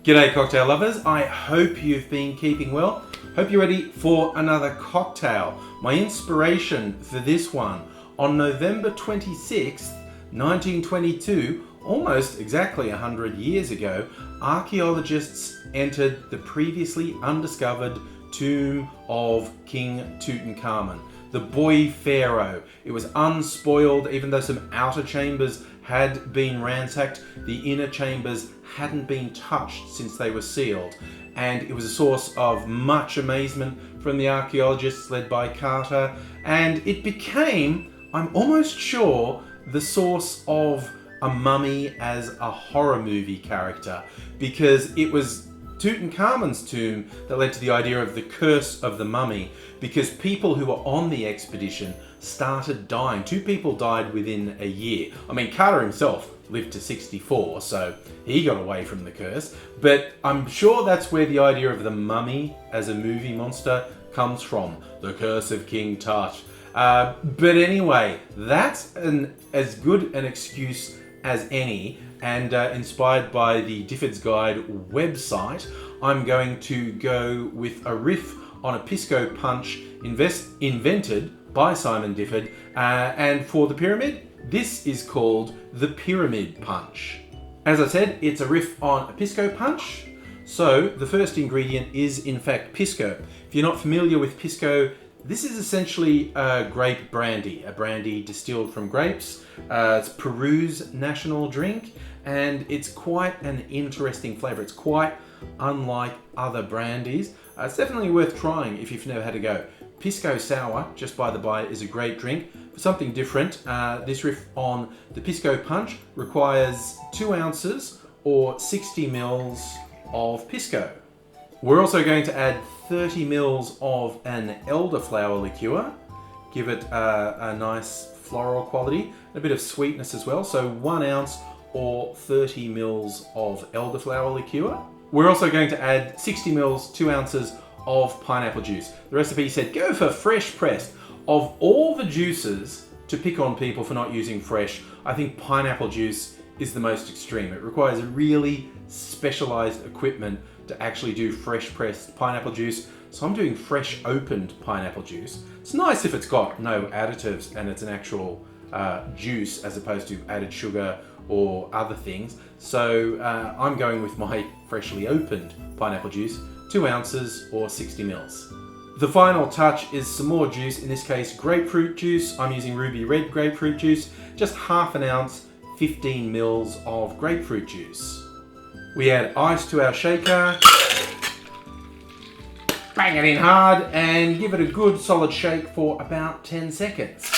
G'day cocktail lovers, I hope you've been keeping well. Hope you're ready for another cocktail. My inspiration for this one, on November 26th, 1922, almost exactly 100 years ago, archaeologists entered the previously undiscovered tomb of King Tut, the boy pharaoh. It was unspoiled, even though some outer chambers had been ransacked. The inner chambers hadn't been touched since they were sealed, and it was a source of much amazement from the archaeologists led by Carter, and it became, I'm almost sure, the source of a mummy as a horror movie character, because it was Tutankhamun's tomb that led to the idea of the curse of the mummy, because people who were on the expedition started dying. 2 people died within a year. I mean, Carter himself lived to 64, so he got away from the curse, but I'm sure that's where the idea of the mummy as a movie monster comes from, the curse of King Tut. But anyway, that's as good an excuse as any, and inspired by the Difford's Guide website, I'm going to go with a riff on a pisco punch invented by Simon Difford, and for the pyramid, this is called the Pyramid Punch. As I said, it's a riff on a pisco punch, so the first ingredient is in fact pisco. If you're not familiar with pisco, this is essentially a grape brandy, a brandy distilled from grapes. It's Peru's national drink, and it's quite an interesting flavour. It's quite unlike other brandies. It's definitely worth trying if you've never had a go. Pisco Sour, just by the by, is a great drink. For something different, this riff on the Pisco Punch requires 2 ounces or 60 mils of Pisco. We're also going to add 30 mils of an elderflower liqueur, give it a nice floral quality, a bit of sweetness as well, so 1 ounce or 30 mils of elderflower liqueur. We're also going to add 60 mils, 2 ounces of pineapple juice. The recipe said go for fresh pressed. Of all the juices to pick on people for not using fresh, I think pineapple juice is the most extreme. It requires really specialized equipment to actually do fresh pressed pineapple juice, so I'm doing fresh opened pineapple juice. It's nice if it's got no additives and it's an actual juice as opposed to added sugar or other things. So I'm going with my freshly opened pineapple juice, 2 ounces or 60 mils. The final touch is some more juice, in this case grapefruit juice. I'm using ruby red grapefruit juice, just half an ounce, 15 mils of grapefruit juice. We add ice to our shaker, bang it in hard, and give it a good solid shake for about 10 seconds.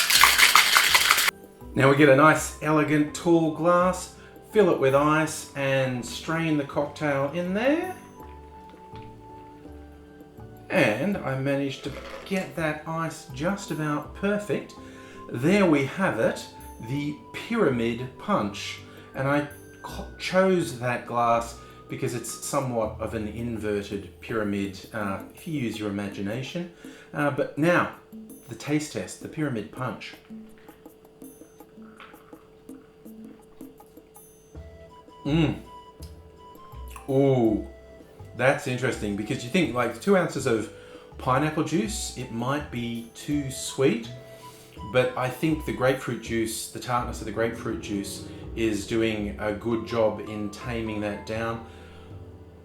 Now we get a nice elegant tall glass, fill it with ice and strain the cocktail in there. And I managed to get that ice just about perfect. There we have it, the Pyramid Punch. And I chose that glass because it's somewhat of an inverted pyramid, if you use your imagination. But now, the taste test, the Pyramid Punch. Ooh, that's interesting, because you think like 2 ounces of pineapple juice, it might be too sweet, but I think the grapefruit juice, the tartness of the grapefruit juice is doing a good job in taming that down.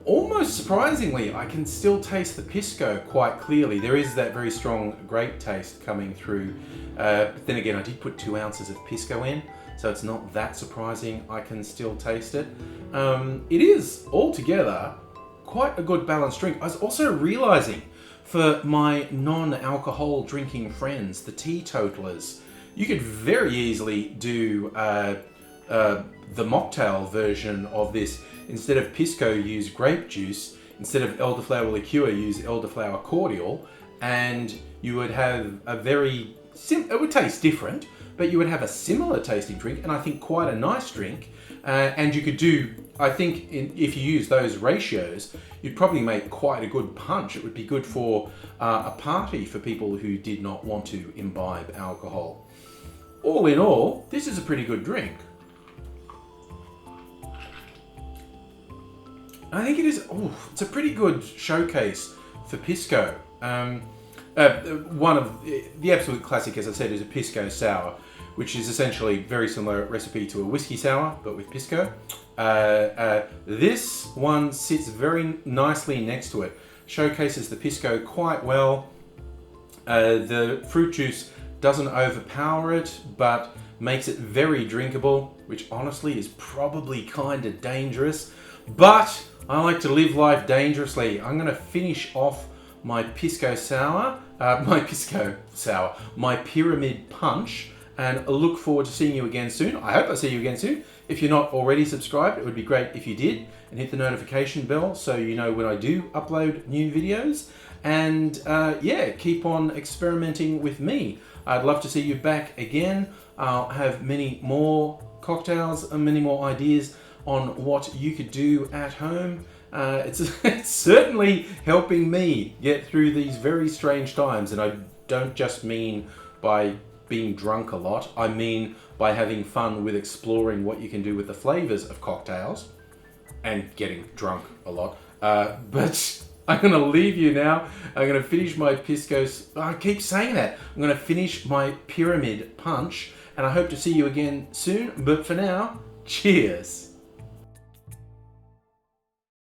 Almost surprisingly, I can still taste the pisco quite clearly. There is that very strong grape taste coming through, but then again, I did put 2 ounces of pisco in, so it's not that surprising. I can still taste it. It is altogether quite a good balanced drink. I was also realizing, for my non-alcohol drinking friends, the teetotalers, you could very easily do the mocktail version of this. Instead of pisco, use grape juice. Instead of elderflower liqueur, use elderflower cordial, and you would have a very it would taste different, but you would have a similar tasting drink, and I think quite a nice drink. And you could do, I think, if you use those ratios, you'd probably make quite a good punch. It would be good for a party for people who did not want to imbibe alcohol. All in all, this is a pretty good drink. I think it is. Oh, it's a pretty good showcase for pisco. One of the absolute classic, as I said, is a pisco sour, which is essentially very similar recipe to a whiskey sour, but with pisco. This one sits very nicely next to it. Showcases the pisco quite well. The fruit juice doesn't overpower it, but makes it very drinkable, which honestly is probably kind of dangerous. But I like to live life dangerously. I'm going to finish off my pisco sour, my pyramid punch, and I look forward to seeing you again soon. I hope I see you again soon. If you're not already subscribed, it would be great if you did, and hit the notification bell so you know when I do upload new videos. And yeah, keep on experimenting with me. I'd love to see you back again. I'll have many more cocktails and many more ideas on what you could do at home. It's certainly helping me get through these very strange times, and I don't just mean by being drunk a lot. I mean by having fun with exploring what you can do with the flavors of cocktails and getting drunk a lot. But I'm going to leave you now. I'm going to finish my piscos. I keep saying that. I'm going to finish my pyramid punch, and I hope to see you again soon. But for now, cheers.